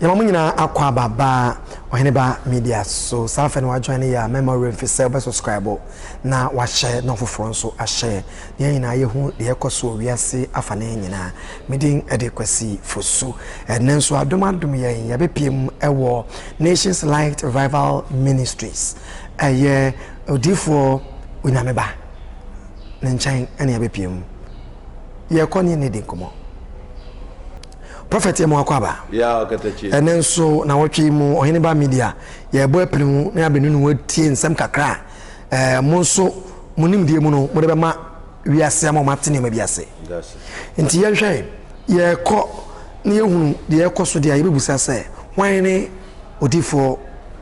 Yamamina Aqua Baba Oheneba Media so South and join ya memory for self subscribe na wa share no for so a share yen na ye hu de ekoso wiase afane nyina medin adekwasi fosu enen so adomadom yen ya bepiem ewo Nations Light Revival Ministries eye odifo onyameba ne nchan ene ya bepiem ye koni ne dinkomo Prophet Emo Akwaba. Yeah, okay, and so now watch mu Oheneba Media. Ye boy penu na abenu no tie nsem kakra. Monso munim die mu no mo de be ma wiase ma matene ma biase. That's Nti ye hwe ye kɔ na ye hunu de ye kɔ so de ye bebusa sɛ wan ne odifo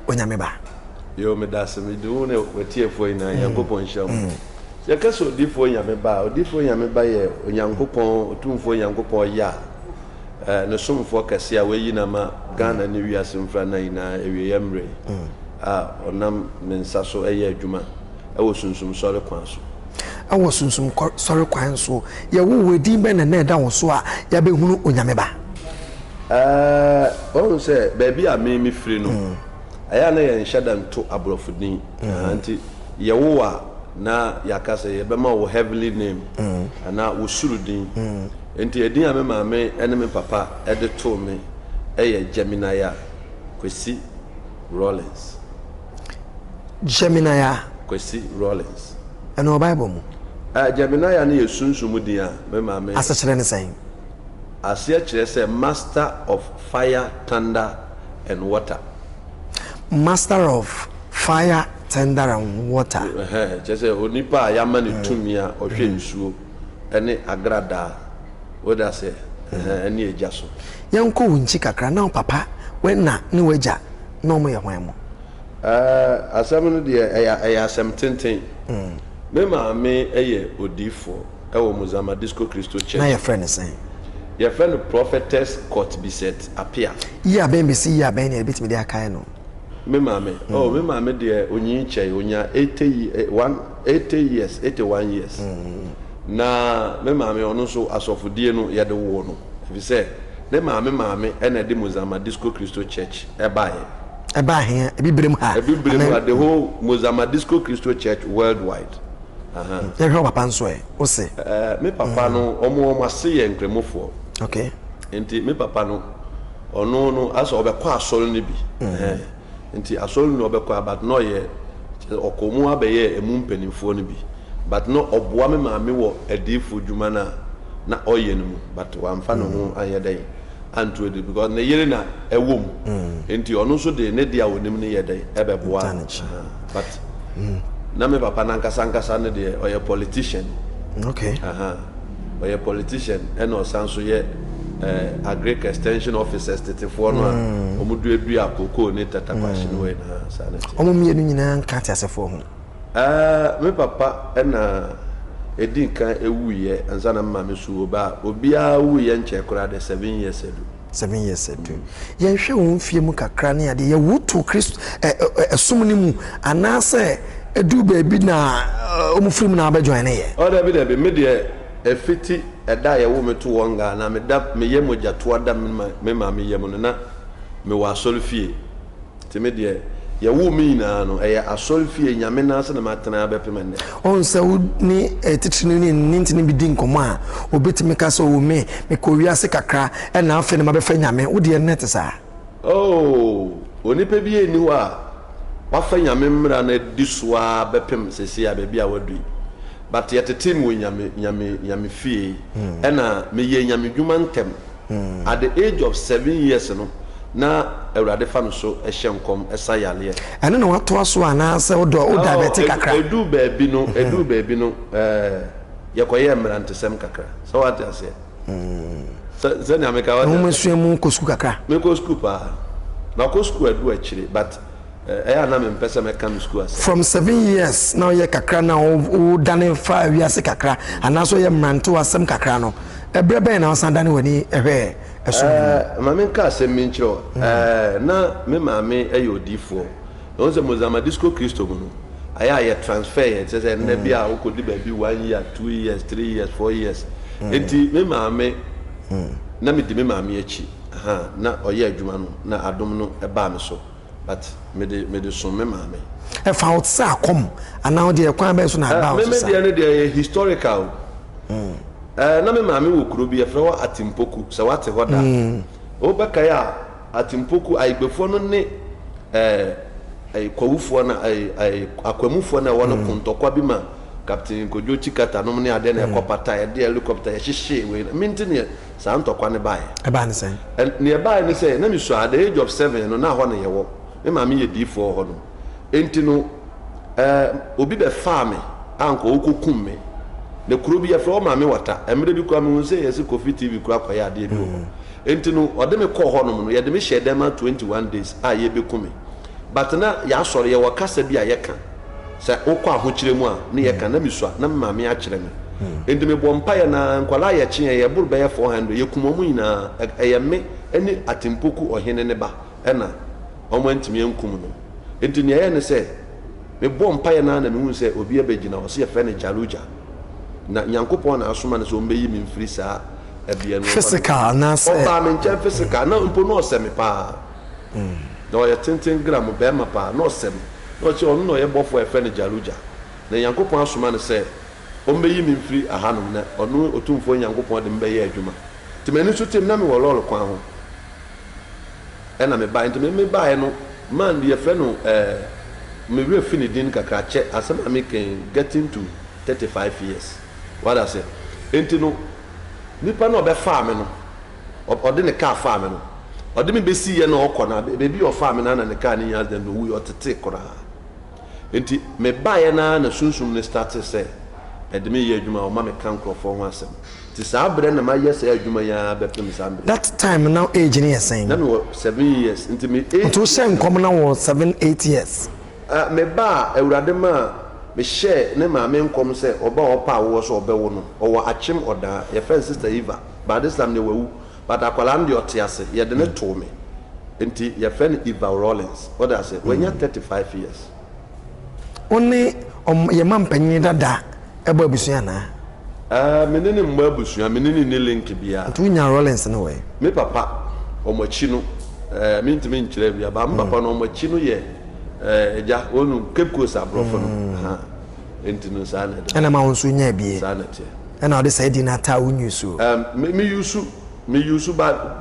onyameba. Yo me das me do ne wetiefo ina Yankopɔn hyam. Ye kaso odifo onyameba ye Onyankopɔn otumfo Onyankopɔn ya. No somfo kase a weyi na ma Ghana ne wiase mfra na ina ewiyemre onam mensa so eye adwuma ewo sunsum sori kwan so awo sunsum sori kwan so ye wo wedi be na da wo so a ya be hunu onyameba on se baby a me free no aya na ye nhada nto abrofudin anti ye wo a na yakase ye be ma wo heavily name ana wo surudin enti edin ame maame ene me papa ede to me eye Gemini Kwesi Rollins Kwesi Rollins eno Bible mu Gemini na ye sunsumu din a me maame asechere ne sen ase kire say master of fire thunder and water thunder and water just say onipa ya ma ne tumi a ohwe nsuo ene agrada Oda say any ejaso. Yanko winchi kakra na papa when na ni waja no mo ye hwan mo. Asam no de eya asem tenten. Me ma me eye odifo e wo Mozama Disco Christo Church. Na your friend is saying. Your friend Prophetess Court Biset appear. Ya ben be see ya ben e bit me de akai no. Me ma me. Oh me ma me de onyi chai onya 81 years. Na me maame ono so asofodie no ye de wo no ebi se ne maame ena de Mozama Disco Christo Church e ba he ebi brem ha the whole Mozama Disco Christo Church worldwide ye hwe papa nso e o se me papa no omo ase ye nkremofo okay enti me papa no ono no aso obekọ asoro ne bi enti asoro no obekọ about no ye okomu abeye emu mpanimfo ne bi but no oboa me maame wo adifo dwuma na oye no but wamfa no ho ayedai anto edi because ne yere na ewom enti ono so de ne dia wonim ne yedai ebeboa but na me papa na nkasa ne de oye politician okay oye politician and osanso ye agric extension officers tetefor no omudu edu akoko ne tatakwashi no we na sanete omumie no nyina nkate asefo ho me papa ena edin kan ewuye anza na mama mesu oba obia wuye nche kora de 7 years ago ye hwe won fie mu kakra ne ade ye wutu Kristo esumni mu anase edu baabi na omufrim na abajoin ne ye o da bi me de efiti eda ye wo meto wonga na me da me ye moja to ada me ma me ye mu na me wa solfie te me de ya wo mi na no e asolfie nyame na ase na matena abepemene on se ni titinu ni ntini bi din komo a obetimi ka so wo me ko wiase kakra e na afa ne mabefa nyame wo de net sa onipa bi eni wa wafa nyame mra na disua bepem sesi a bebia wadu but yet team wo nyame fie e na me ye nyame dwuma ntem at the age of 7 years no na Ewurade fa no so ehyenkom esayale ene na wato aso ana se o diabetic kakra edu baabi no yekoye mrantesem kakra so what I say se na meka wa no mesuemu kosku kakra me kosku pa na kosku edu akire but na me mpesa me kam school as from 7 years now ye kakra na o dane fa wiase kakra ana so ye mranto asem kakra no ebrebe na osan dane wani ehwe mame nka semincho na me mame eyodifo no se Mozama Disco Christo no aya transfer ye say na bia okodi ba bi 1 year 2 years 3 years 4 years enti me mame na me di me mame achi na oye adwuma no na adom no eba me so but me de so me maame e fa out sa kom ana de kwan be so na ba so sa me de historical na me maame wo kuro bi e fra wa Atimpoku se wate hoda o beka ya Atimpoku aigbefo no ne ai kwawufo na ai akwamufo na wona kontokwa bi ma Captain Kojo Chikata no ne ade na ekopata e de helicopter e hyehye we mintine sa ntokwa ne bae e ba ne sen ne bae ne say na mi so at the age of 7 no na ho ne yewo me maame ye D4 ho no enti no obi be fa me anko okukum me ne kuro bi afro maame wata emre bi kwa me hu say yesi Kofi TV kura kwa ya ade bi ho enti no ode me kɔ ho no ye de me hye dem 21 days a ye be kume but na ya sɔre ye wakasa bi a ye ka sɛ wokɔ ahokyere mu a ne yɛ ka na misua na maame akyerɛ me enti me bɔ mpa yɛ na nkwala yɛ kye yɛ buru bɛyɛ 400 yɛ kuma mu nyinaa ɛyɛ me ɛne Atimpoku ɔhene ne ba ɛna ɔmo antimi enkum no enti ne yɛ ne sɛ me bɔ mpa yɛ na me hu sɛ obi abɛgyina ɔse yɛ fɛ ne Jaluja na Nyankopɔn na asoma ne sɛ ɔmbɛyi me mfiri saa abia no physical na sɛ ɔba me nkyɛn physical na mpo no ɔsɛ me paa na ɔyɛ tenten gram bɛɛma paa na ɔsɛ me no che ono no ye bofo e fe ne Jaluja na Nyankopon asoma ne se o meyi mi mfiri ahanom na ono otumfo Nyankopon de mbeye adwuma ti mani so tem na me wo lolo kwan ho e na me ba enti me ba e no man de fe no me we fini din kakra che asema me can getting to 35 years what I say enti no nipa no be fa me no o de ne ka fa me no o de me be si ye no okọ na bebi o fa me na ne ka ne yas dem no wi o tete kora enti me bae na sunsum ne start say edeme ye adwuma o ma me kan krofo ho asem ti sa abre na ma yes adwuma ya be pem sa abre that time now age ne saying na me 7 years enti me 8 to say nkom na wo 7-8 years me ba awurade ma me share ne ma me nkom say oba opa wo so obewo no owo achim oda ye friend sister Eva but this time ne wawu but akwala ndi otiase ye de ne to me enti ye friend Eva Rollins what I say when you 35 years oni ye mampanyi dada ebo abusua na menene mma abusua menene ne link bia to nya Rollins no we me papa omachi no mintimi nkyere bia ba papa no omachi no ye eja onu Cape Coast abrofo no ha entino sa na ena ma wonso nya bie sa na te ena ode say di na ta unyusu me yusu ba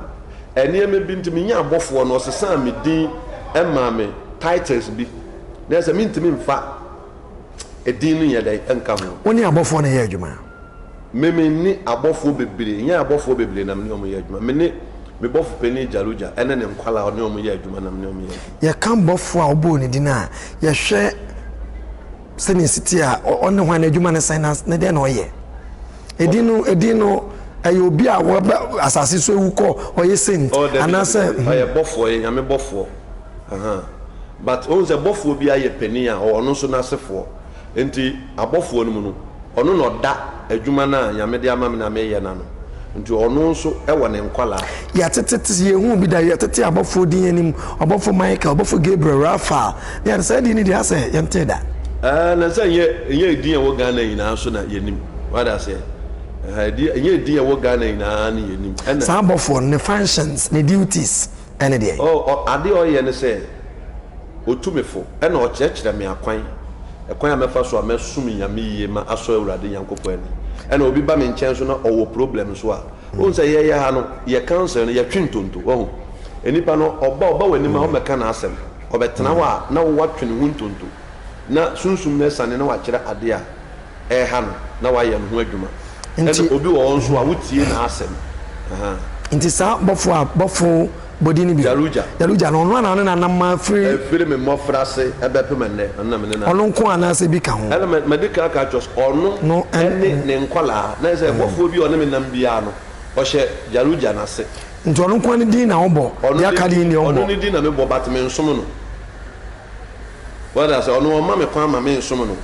ene me bintimi nya abofo no osesa me din ema me titles bi na se mintimi mfa edin no ye dai enka ho oni abofo na ye adwuma me ni abofo bebre nya abofo bebre na me omo ye adwuma me bofo peni Jaluja ene ne nkwala oni omo ye adwuma na me omo ye ye kan bofo a obo ni dina ye hwe seni city a oni ho na adwuma ne finance ne de na oye edino ayo obi a wo asase so ewu ko oye saint anase aye bofo ye nya me bofo but on se bofo bi aye peni a ono so na sefo enti abofo no mu no ono no da adwuma na nya me de ama me na me ye na no nti ono so e wo ne nkwala ya tetete ye hu bi da ya tete abofo din anim abofo Michael abofo Gabriel Rafa ya say din di ase ye nte da na say ye din wo Ghana ina so na yenim what I say ye din wo Ghana ina na yenim and some abofo ne functions ne duties ene de ade o ye ne say otumefo e na o kyerɛkyerɛ me akwan ekwan amefa so amesum nyame yie ma aso awurade Nyankopɔn ani ena obi ba me nkyɛn so na owo problem so a on say ye ha no ye cancer no ye twintonto wo enipa no oba wani ma o meka na asem obetena wa na wo watwene huntonto na sunsum na sane na wa kyerɛ ade a ha no na wa ye no ho adwuma ena obi wo nso a wotie na asem nti sa bofo body ni bi Jaluja no no na nam free me mo frase ebe pe menne na me na ono nko ana se bi ka ho element medical ka just ono no ne nkwala na se bofo bi ono me nam bia no o hye Jaluja na se nti ono nko ani din na obo ya ka din ni obo ono ni din na me bo bat me nsom no wada se ono o ma me kwan ma me nsom no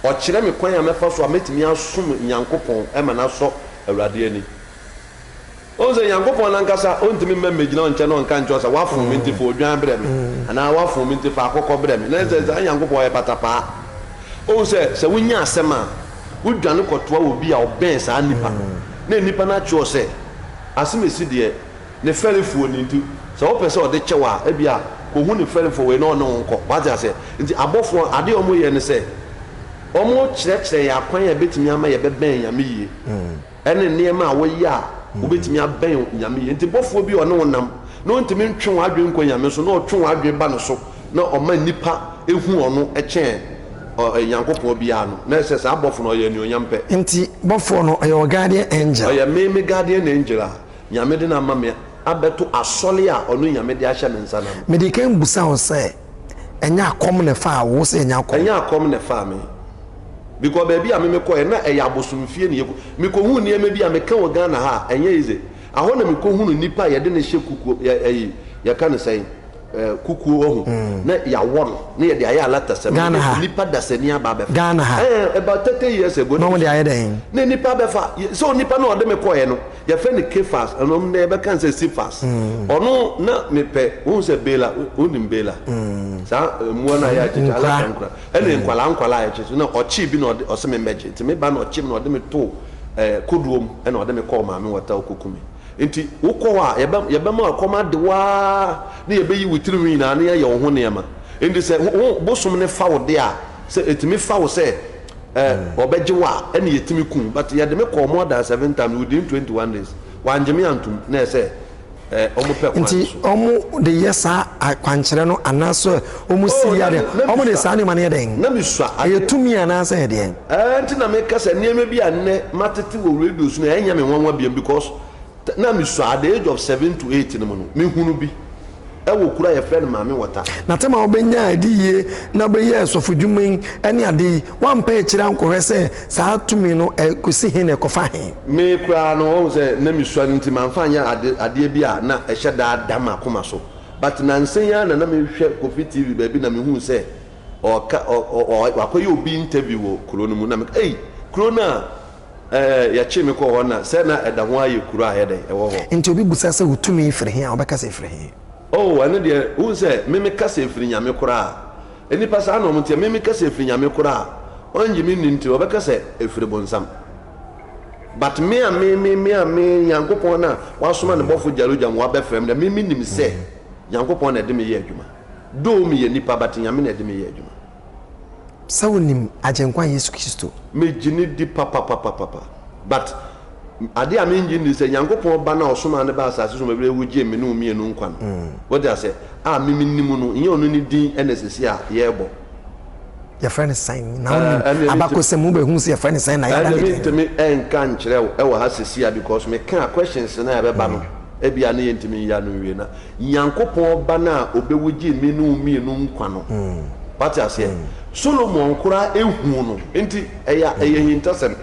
o kire me kwan ya me fa so ametimi asom Nyankopon e ma na so awurade ani Oze Nyankopon nankasa ontimi mmegina onche no nka nchosa wafun minti fo odwan brem ana wafun minti fa akokọ brem na ze Nyankopon e patapa oze se wunya asema wudwane kotoa obi a oben sa nipa na nipa na cho se asemesi de ne fɛrɛfoɔ ni nti sɛ wɔpɛ sɛ ɔde kyɛw a ebi a kohu ne fɛrɛfoɔ wei na ɔne wɔn kɔ wate ase nti abɔfoɔ adeɛ ɔmo yɛ ne sɛ ɔmo kyerɛkyerɛ yɛ akwan yɛ betumi ama yɛ bɛbɛn nyame yie ɛne nneɛma a wɔyɛ a wobɛtumi abɛn nyame yie nti bɔfoɔ bi ɔne wɔn nam na ɔntumi ntwe wɔn adwene nkɔ nyame so na ɔtwe wɔn adwene ba ne so na ɔma nipa ehu ɔno ɛkyɛn nyankopɔn biara no na ɛsɛ saa abɔfoɔ no ɔyɛ anuonyam pɛ nti bɔfoɔ no ɔyɛ guardian angel ɔyɛ meme guardian angel a nyame de na ama me abɛto asɔle a ɔno nyame de ahyɛ me nsa na me mede kan busa wo sɛ ɛnyɛ akɔm ne fa a wo sɛ ɛnyɛ akɔm ɛnyɛ akɔm ne fa me because baabi a me kɔɛ na ɛyɛ abosomfie ne yɛkɔ mekɔhu nneɛma bi a meka wɔ Ghana ha ɛnyɛ yize ahɔ na mekɔhu nipa a yɛde ne hyɛ kukuo yɛka ne sɛn kukuo ohu na yɛawɔ no na yɛde ayɛ alata sɛm nipa dasani aba bɛfa Ghana ha about 30 years ago na wɔde ayɛ dɛn na nipa bɛfa so nipa na ɔde me kɔɛ no yɛfɛ ne Kefas ɛnom na yɛbɛka sɛ Sifas ɔno na mepɛ wohu sɛ Bela wonim Bela saa mmuo no a yɛ akyekye alata nkora ɛne nkwala a yɛkyekye na ɔkyee bi na ɔse me mmɛgye nti meba na ɔkyee na ɔde me to koduom ɛna ɔde me kɔɔ maame wɔta wokɔkumi nti wokɔ a yɛbɛma akɔma de waa ne yɛbɛyi wo tirim nyinaa ne yɛyɛ wo ho nneɛma nti sɛ bosom ne fa wo de a sɛ ɛtumi fa wo sɛ ɔbɛgye wo a ɛne yɛtumi kum but yɛde me kɔɔ more than 7 times within 21 days wangye me antom na ɛsɛ ɔmo pɛ kwan nti ɔmo de yɛ saa akwankyerɛ no anaasɛ ɔmo si yɛ ɔmo de saa nneɛma no yɛ dɛn na mesua ɛyɛ tumi anaasɛ yɛ deɛn nti na meka sɛ nneɛma bi a nnɛ matete wɔ radio so no ɛnyɛ me nwanwa biam because na mesua at the age of 7 to 8 no mu no mehunu bi ɛwɔ kura yɛ fɛ no maame wɔta na tema wobɛnya adi yie na bɛyɛ asɔfo dwuma yi ɛne ade yi wampɛ akyirɛ nkɔhwɛ sɛ saa tumi no ɛkɔsi he na ɛkɔfa he me kura no wɔn sɛ na mesua no nti mamfa nyɛ adeɛ bi a na ɛhyɛ daa dam akoma so but nansen ya na mehwɛ Kofi TV baabi na mehu sɛ wakɔyɛ obi interview wɔ kuro no mu na meka kuro no a yɛkye me kɔ hɔ na sɛ na ɛda ho ayɛ kuro a yɛdɛ ɛwɔ hɔ nti obi busa sɛ wo tumi firi he a wobɛka sɛ firi he ɛno deɛ wohu sɛ meme kasa ɛfiri nyame koraa nipa saa na ɔmo nteɛ meme kasa ɛfiri nyame koraa ɔngye me nni nti ɔbɛka sɛ ɛfiri bonsam but me nyankopɔn no a wasoma ne bɔfo gyalogya mo wabɛfrɛ m dɛ meme nim sɛ nyankopɔn na ɛde me yɛ adwuma doo meyɛ nipa but nyame na ɛde me yɛ adwuma sɛ wonim agyenkwa Yesu Kristo megye ne di papapapapa but ade a mengye ndi sɛ nyankopɔn ba na ɔsoma ne ba asase so mabere wogye me ne omienu nkwa no wode asɛ a meme nim no nyɛ ɔno ne din ɛna sɛsi a yɛbɔ yɛfrɛ ne san na abakɔsɛm wobɛhu sɛ yɛfrɛ ne san na yɛntimi ɛnka nkyerɛ ɛwɔ ha sɛsi a because meka questions na yɛbɛba no ebia ne yɛntimi yɛ no wie na nyankopɔn ba na obɛwogye me ne omienu nkwa no wate aseɛ Solomon koraa ehu no nti ɛyɛ hintasɛm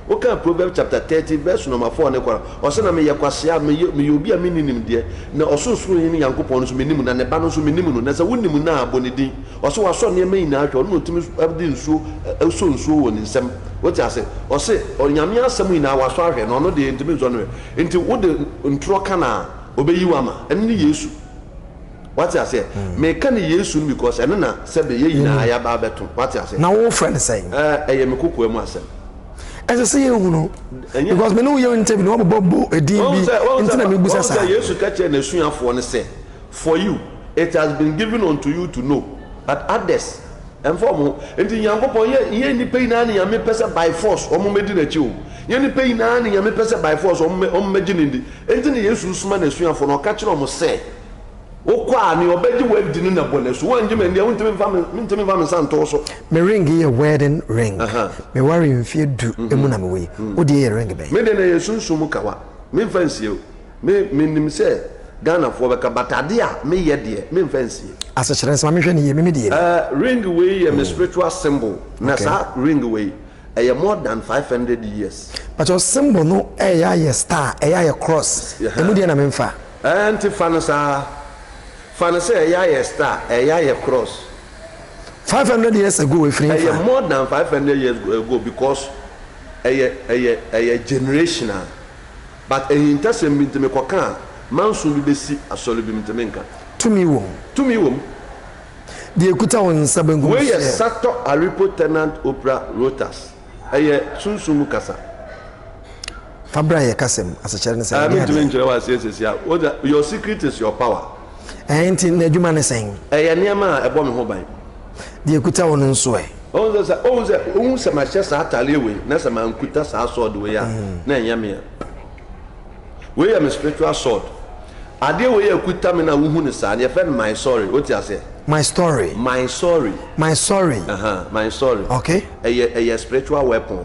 woka Proverbs chapter 30 verse number 4 ne kwara ɔsɛ na meyɛ kwasea meyɛ obi a menim deɛ na ɔsonsoro ne Nyankopɔn no so menim na ne ba no so menim no na sɛ wonim na abɔ ne din ɔsɛ wasɔ nneɛma nyinaa hwɛ ɔno na ɔtumi de nsuo ɛsɔ nsuo wɔ ne nsɛm wote ase ɔsɛ ɔnyame asɛm nyinaa wasɔ ahwɛ na ɔno deɛ ntumi nsɔ no hwɛ nti wode ntorɔ ka na ɔbɛyi wo ama ɛno ne Yesu wate ase meka ne Yesu no because ɛno na sɛbe yɛ nyinaa yɛaba abɛto wate ase na wo frɛ ne sɛ ɛyɛ me kokoa mu asɛm ɛsɛ sɛ yɛhu no because me ne woyɛ interview na wɔbɛbɔ ɛdin bi nti na mebusa saa Yesu ka kyerɛ n'asuafoɔ no sɛ for you it has been given unto you to know but others ɛmfa mo nti Nyankopɔn yɛ nnipa nyinaa ne Nyame pɛ sɛ by force ɔmo mɛdi n'akyi o yɛ nnipa nyinaa ne Nyame pɛ sɛ by force ɔmo mɛgye ne ndi nti ne Yesu soma n'asuafoɔ no ɔka kyerɛ ɔmo sɛ wokɔ a ne ɔbɛgye w'adi no na bɔ n'asu wɔngye me ndeɛ wontumi mfa me nsa ntoo so me ring yɛ wedding ring me ware mfie du emu na me wei wode yɛ ring bɛn me de na yɛ sunsum kawa memfa nsie o menim sɛ Ghanafoɔ bɛka batade a meyɛ deɛ memfa nsie asekyerɛ nsɛm mehwɛ ne yɛ memede yɛ ring wei yɛ me spiritual symbol na saa ring wei ɛyɛ more than 500 years but your symbol no ɛyɛ ayɛ star ɛyɛ ayɛ cross emu deɛ na memfa nti fa no saa fan say ɛyɛ star ɛyɛ cross 500 years ago we free more than 500 years ago because ɛyɛ generational but hintasɛm bi ntɛmɛ kɔka manso bi bɛsi asɔre bi ntɛmɛ nka tumi wom deɛ kuta wɔn nsa bengu we yɛ Sato Aripo Tenant Opera Rotas ɛyɛ sunsum kasa Fabra ye kasem asechere ne say. I mean to mention what says your secret is your power. Enti na adwuma ne sen. Niam a ebo me ho ban. De ekuta won nso e. Onse ma hye sa atale we na sa man kuta sa sword we ya na enyame. We am spiritual sword. Ade we ekuta me na wo hu ne sa ne fe my sorry. What you say? My story. My sorry. My sorry. My sorry. Okay. A spiritual weapon.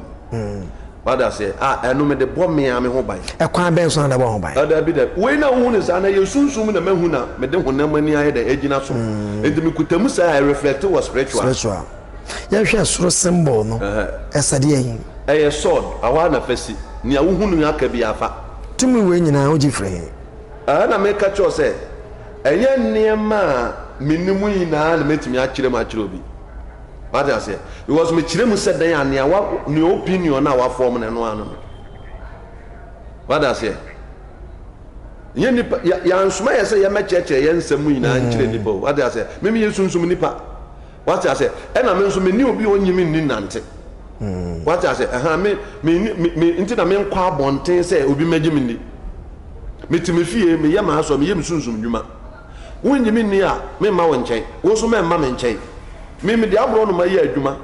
What I say? Enu me de bom me am ho ban. E kwan ben so na de bom ho ban. Ada bi de. We na hu ne sa na ye sunsum na mahu na me de honam ani aye de agina so. Enti me kutamu sa I reflect was spiritual. Spiritual. Ya hwe soro symbol no. Esade yin. A sword. Awa na fasi. Ni a wo hu nu aka bi afa. Tumi we nyina oji frɛ. Na me ka cho say enye niema minimu ina na metimi a kire ma kire obi. What I say? Because me kire mu said dan ya wa ni opinion na wa form na no anu. What I say? Ye nipa ya nsuma ye say ye ma cheche ye nsemu ina kire nipa. What I say? Me me yesunsum nipa. What I say? E na me nso me ni obi onyimi ni nante. What I say? Me inti na me nkwa abonten say obi magimi ni. Metimi fie me ye ma so me ye msunsum dwuma. Wonyimi ni a me ma wonchen. Wo so me ma me nchen. Me de abro no ma ye adwuma.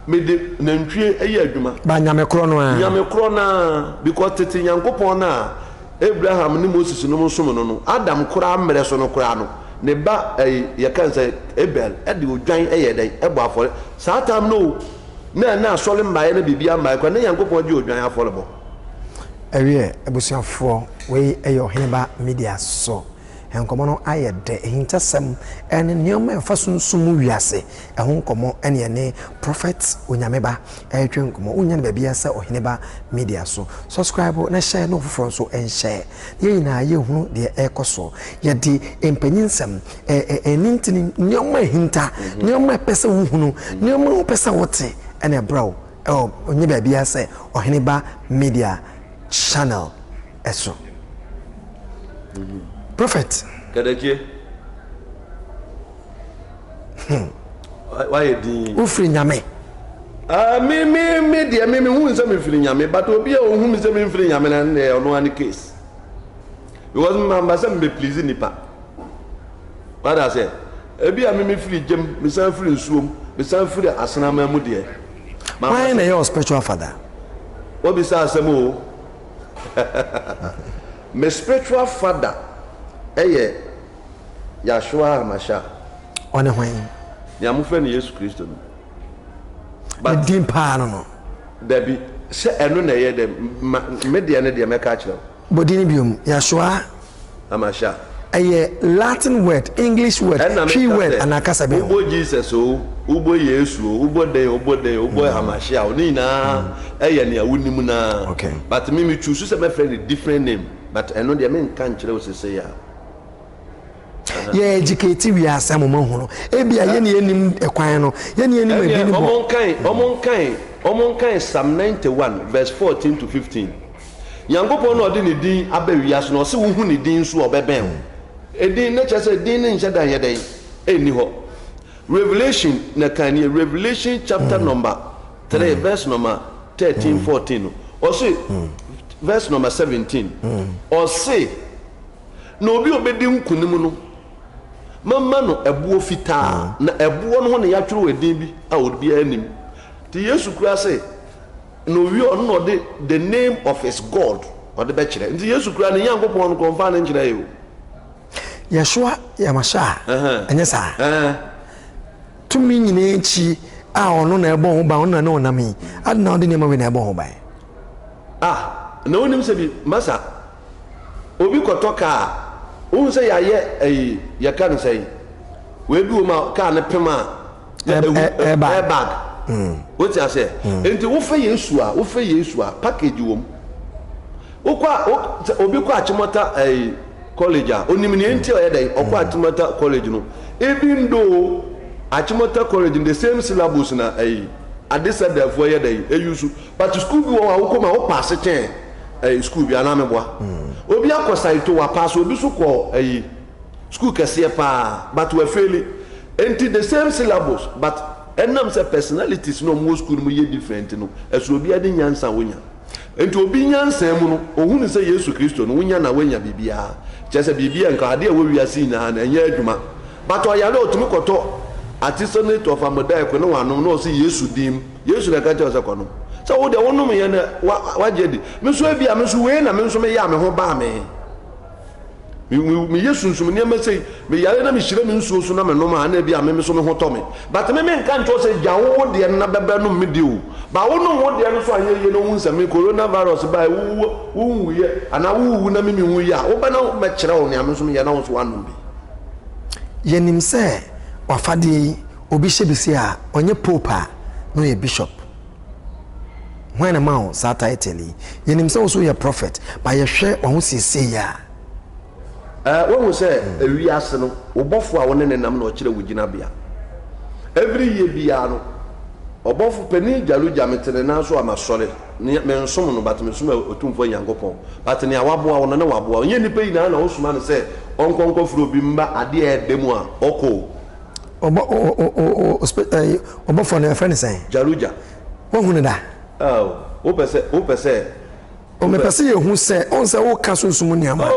Me de nantwie ye adwuma. Ba nyame kro no a. Nyame kro na because tete Nyankopon na Abraham ni Moses no nsom no Adam kra amre so no kra no. Ne ba ye kan say Abel e de odwan ye den e bo afore. Sa tam no na asole mbaye na bibia mbaye kwa na Nyankopon de odwan afore bo. Ewie ebusiafo we eyo Heneba Media so enkomo no ayede hintasem ene nioma efasunsumu wiase ehun nkomo ene ne prophet onyameba etwe nkomo unyane ba bia se Heneba Media so subscribe na share no foforo so en share ye na ye hunu de ekoso ye di empanyinsem enintini nioma hinta nioma pese hunu nioma pese wote ene bro onye ba bia se Heneba Media channel eso prophet kadake why di ufri nyame me dia me hu nse me firi nyame but obi a hu me se me firi nyame na ono an case because mama say me please nipa what I say ebi a me firi gem me san firi nsuom me san firi asenama mu de why na your spiritual father obi sa asemo my spiritual father Yahshua Masha one when ya mu friend Jesus Christ no but dim pa no Debbie se eno na ye de media ne de meka kire bodini biom Yahshua Masha Latin word English word tree word and akasa be ubo Jesus ubo Yesu ubo de Hamasha oni na ne awunim na okay but me choose say my friend a different name but eno de me nka kire o say ya ye educate we asem mo hu no e bia ye ne enim ekwan no ye ne enim abi ni bo omon kan Psalm 91 verse 14 to 15 Nyankopon no de ne din abawias no se wo hu ne din so obeben edin na chese din ne nche dan ye den eni ho Revelation na kan Revelation chapter number 3 verse number 13 14 or say verse number 17 or say no obi obedi nkunim no mama no ebuo fita na ebuo no ne ya twere wedin bi a obi anim ti Yesu kura say no wi on no the name of his God or the bechere nti Yesu kura ne Nyankopon no konfa ne nkira yo Yahshua Yamasha enye sa tumi nyine chi a ono na ebo ho ba ono na onami adna odi ne ma we na ebo ho ba na onim se bi masa obi kotoka o se ya ye ya kan say we bi o ma ka ne pema bag what you say enti wo fe Yesu a package wom o kwa obi kwa achimota college a onim ne enti o ye dai o kwa achimota college no even though achimota college in the same syllabus na adisa therefore ye dai use but school bi wo ko ma o pass ten school bi ana meboa obi akosaito wa pass obi so ko school kese pa but we fail enti the same syllabus but enam say personalities no mo school mu ye different no eso obi ade nyansa wonya enti obi nyansa mu no ohunu sɛ Yesu Kristo no wonya na wanya bibia kyerɛ sɛ bibia nka ade a wo wiase na ɛnyɛ adwuma but ɔyare otumi kɔtɔ atisanate of Amadai ko no wanom no sɛ Yesu dim Yesu na ka kyerɛ sɛ kɔno sɛ wo de wonom yɛ na wagye di me so bia me so wei na me so me ya me ho ba me Yesu nsum ne ma sɛ me yare na me hyira me nsuo so na me nom a na bia me so me ho tɔ me but me nka nto sɛ gya wo de na bɛbɛ no me di o ba wo no wo de no so anyɛ ye no hu nsɛm coronavirus ba wo ye ana wo na me hu ye a wo ba na me kyerɛ wo ne am so me yɛ na wo so anom bi yenim sɛ wafade obi hyebisi a onye pope a no ye bishop when a man sa title yenim sɛ wo so ye prophet ba ye hwɛ wo ho siesie ya when we say wi ase no obofo a wone nenam na okire wugina bia every year bia no obofo pani jaluja metene na so amasore me nsom no but me som otumfo Nyankopon but ne awaboa wona na waboa onye nipa yi na na osuma ne say onkonko furo bi mba ade edemu a oko obofo ne friend say jaluja wo hunu da o pese o me pese ye hu say on say wo ka sunsumu ni ama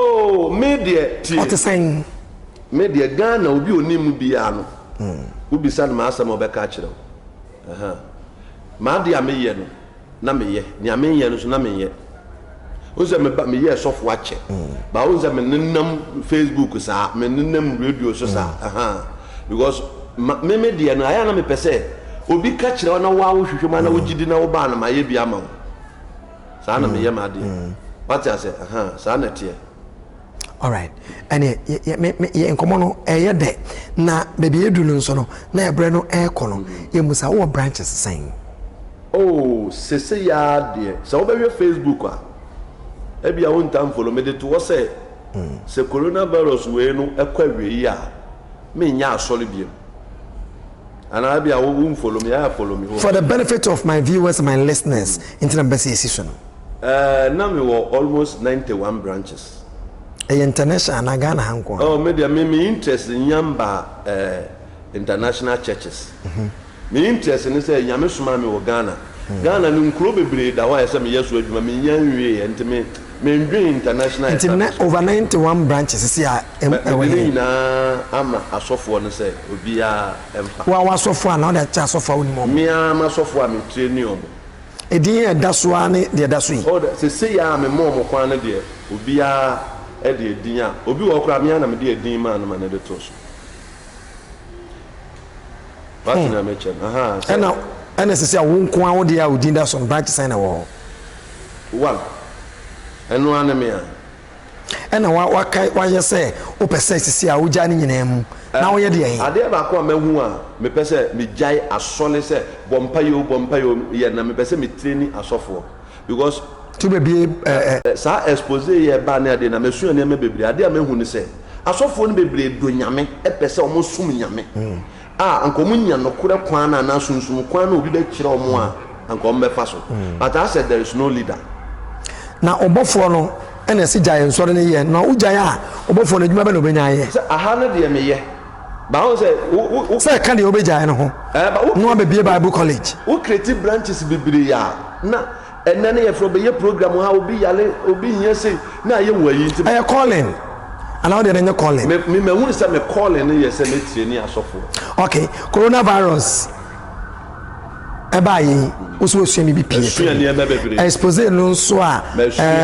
media ti otesan media Ghana obi onim bia no ubisa na ma asem obeka kire ma de ameye no na meye ni ameye no so na meye o se me ye sofo ache ba o se me nenam Facebook sa me nenam radio so sa because me media no aya na me pese obi ka kire na wa wo hwehwema na wo gidi na wo ba na ma ye bia ma sa na meye ma de what I say sa na tie. All right. And ye enkomo no eye de na baby edu no so no na ebre no e kono ye musa wo branches sen. Oh, sese ya de. So we be Facebook a. E bia won tam follow me de to wo say se coronavirus we no ekwa we a me nya asole biem. And I bia wo follow me, I follow me. For the benefit of my viewers and my listeners, into the best decision. Now we were almost 91 branches. International na Ghana hanko. Oh, media me interest in Yamba international churches. Me interest in say Nyame suma me wo Ghana. Ghana ni nkuro bebre da wa say me yesu adwuma me nyanwie enti me ndwe international. Over 91 branches see a na ama asofo no say obi a emfa. Wa asofo na o cha asofo woni mo. Me ama asofo a me train edin edaso ane de edaso yi o de se ya me mo kwan na de obi a e de edin a obi wo kra me na me de edin ma na de to so what na me chen ena se wo nko a wo de a odin da so branch sign na wo one eno ane me a ena wa kai wa ye se o pese sisi a wo ja ni nyina mu na wo ye de yen ade ba ko mahu a me pese me jai asole se bompa yo ye na me pese me training asofo because to be sa expose ye ba na ade na me su ne me bebre ade a mehu ni se asofo no bebre do nyame e pese o mo sum nyame anko nya no kure kwan na sunsum kwan na obi be kire o mo a anko mo be fa so but I said there is no leader na obofo no ena si jaye nsore ne ye na ujaye a obofo no djuma be no benya ye se aha na de me ye ba won say kan de obejaye no ho no be Bible college wo creative branches bibiri ya na enene ye fro be ye program ha obi yale obi nya say na ye wayi nti I calling and how they dey calling me hu say me calling ye say me tie ni asofo okay coronavirus ebayi oso mi bi pie expose no so a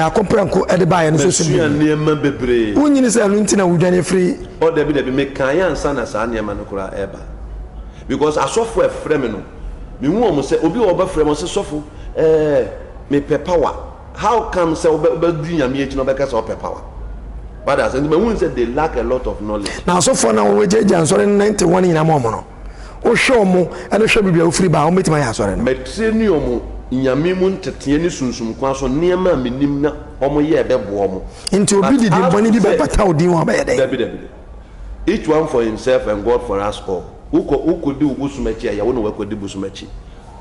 akompanko e de baye no so so ni ma bebre unyini say no ntina wudwane free o de bi me kan ya nsa na sa ne ma no kura eba because asofo e frame no me hu o mo say obi o ba frame o say sofo me pe power how come say oba di nyame echi no be ka say o pe power but as me hu say they lack a lot of knowledge na asofo na wo jeje ansore 91 ina mo no o show mo ene hwe bibia ofiri ba o metima ya asore no metreni omo nyame mu nteteye ni sunsum kwa so niema menim na omo ye bebo omo nti obi didi boni bi be pata odin wo ba ye dey each one for himself and God for us all uko di ubusumachi ya wo no wakodi busumachi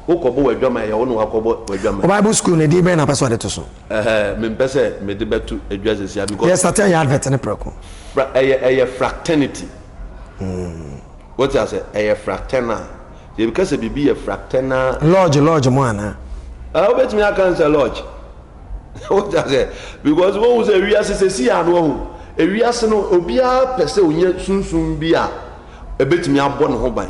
uko bo wadwama ya wo no wakobo wadwama Bible school ne di be na person de to so me pese me de betu adwasesia because yes ata ya advert ne preko a fraternity what I say a fraternal because bibi a fraternal lodge mo ana obet me can say lodge What I say? Because what was a real see and one. A real son of Obia per se, soon be a bit me up one home by.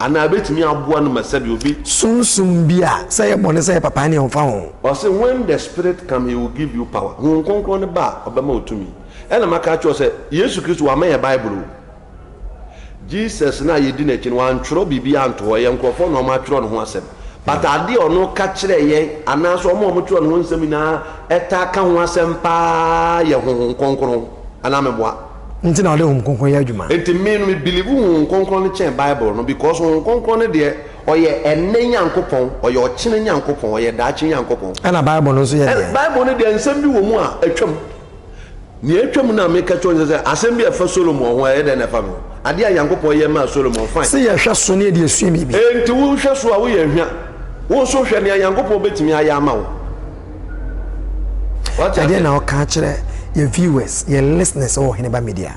And I bet me up one myself will be soon be a say a bonus say papa on phone. Or say when the spirit come, he will give you power. Who won't come on the bar of to me. And my catcher said, Yes, Christ, who are my Bible. Jesus na ye di na chi no antro bibia anto ye nkofo no ma tro no ho asem but ade ono ka kire ye anaso omo tro no ho nsem na eta ka ho asem pa ye ho konkron ana meboa nti na ole ho konkron ye adwuma enti me no me believe ho konkron no chen Bible no because ho konkron no de oye enne nyankopon oye ochine nyankopon oye daachi nyankopon ana Bible no so ye de Bible no de nsem bi wo mu a atwam ni atwam na me ka tro nse asem bi afa Solomon ho ye de na fa me ade a yankopon ye ma Solomon fine say ye hwe so ne de asua mi bi enti wo hwe so a wo ye hwa wo so hwe ne yankopon betimi aya ma wo what ade na o ka kire your viewers your listeners o Heneba Media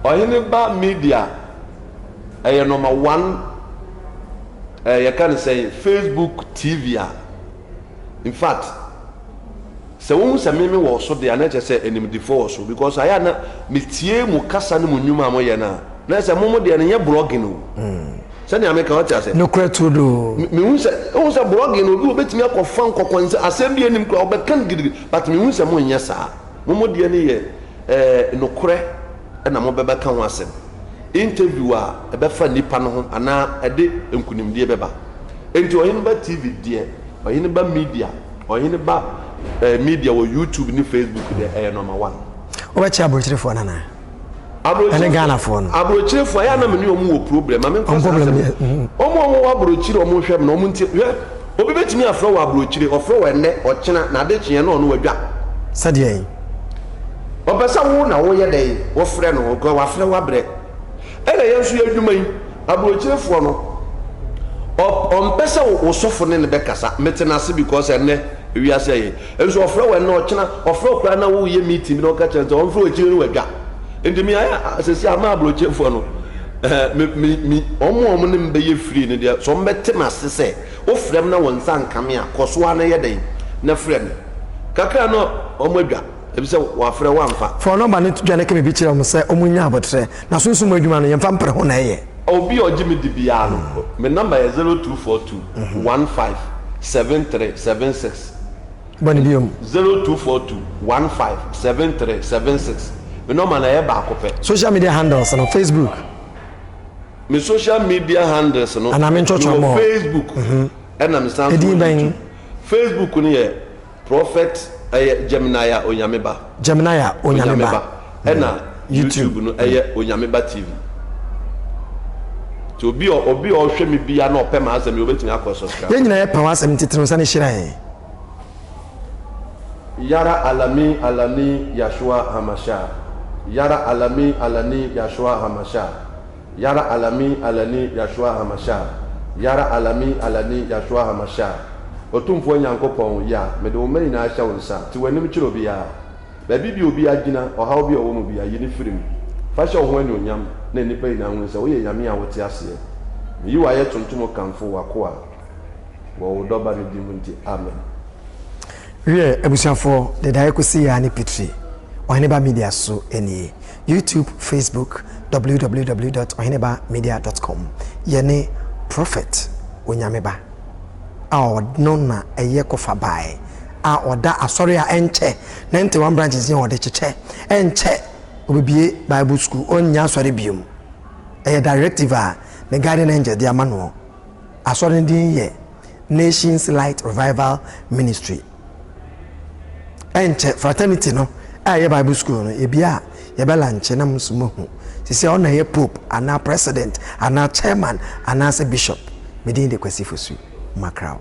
Heneba Media number 1 you can say Facebook TV in fact so won say me wo so de na say enim before so because I na metie mu kasa ne mu nyuma mo ye na say mo de ne blogging o say ne ameka what say no kweto do me won say blogging obi obetimi akofa nkokon say asem bi enim ko obekan gidi but me won say mo nya sa mo de ne ye no kore na mo beba kan ho asem interview a ebefa nipa no ho ana ede enkunimdie beba enti Heneba TV de Heneba Media Heneba media or YouTube ni Facebook de number 1 obachi abrochirefo nana ene Ghana phone abrochirefo ya na me ni omu wo problem ame ko omu abrochire omu hwem na omu ntie obi betimi afro wo abrochire ofro wo enne ochena na de chie na ono wadwa sadie obesa wo na wo ye dey wo frɛ no ko wa frɛ wa bre ele yensu adwuma yi abrochirefo no ompesa wo sofo ne bekasa metenase because enne we are saying enso ofro we no chena ofro kra na wo ye meeting no ka chente ofro chire no wadwa enti mi aya asesi ama abrochefo no mi omo ne mbe ye free ne dia so mbete masese wo frem na won san kame a koso ana ye den na frem kakra no omo adwa ebi se wa frɛ wa mfa for number ne tudwa ne ke bi kire mo se omunya abotre na so nso mo adwuma no yemfa mpre ho na ye obi ogimi di bia no me number is 0242 157376 bani biom 0242 157376 me number na ye ba akopɛ social media handles no Facebook me social media handles no ana me nchocho mo Facebook and am stand Facebook ni ye prophet Gemini Onyameba ena YouTube no Onyameba TV to obi hwe me bia na opema asem obetumi akọ subscribe ye nyina ye pa asem titiro sa ne hira Yara alami Yashua Hamasha Yara alami Yashua Hamasha Yara alami Yashua Hamasha Yara alami Yashua Hamasha otumfo nyankopon ya mede o mani na ahya wonsa ti wanim kiro bia ba bi obi agina ohaw bi owo mu bia yini firim fa hye ho ani onyam na nipa ina hu nsa wo ye yame a wote ase yi wa ye tuntum kanfo wako a wo doba ne di munti amen we abusiafo de dai kosi ya ni Petri Heneba Media so eni YouTube, Facebook, www.ohenebamedia.com yene prophet Onyameba a no na eye kofa bai a oda asori a enche 91 branches in ode cheche enche obibie Bible school onya asori biom eye directive a the guardian angel dia manual asori din ye Nations Light Revival Ministry enche fraternity no a ye Bible school no e bia ye bela nche na msumo hu sisi ona ye pope ana president ana chairman ana se bishop medin de kwasifosu Macau.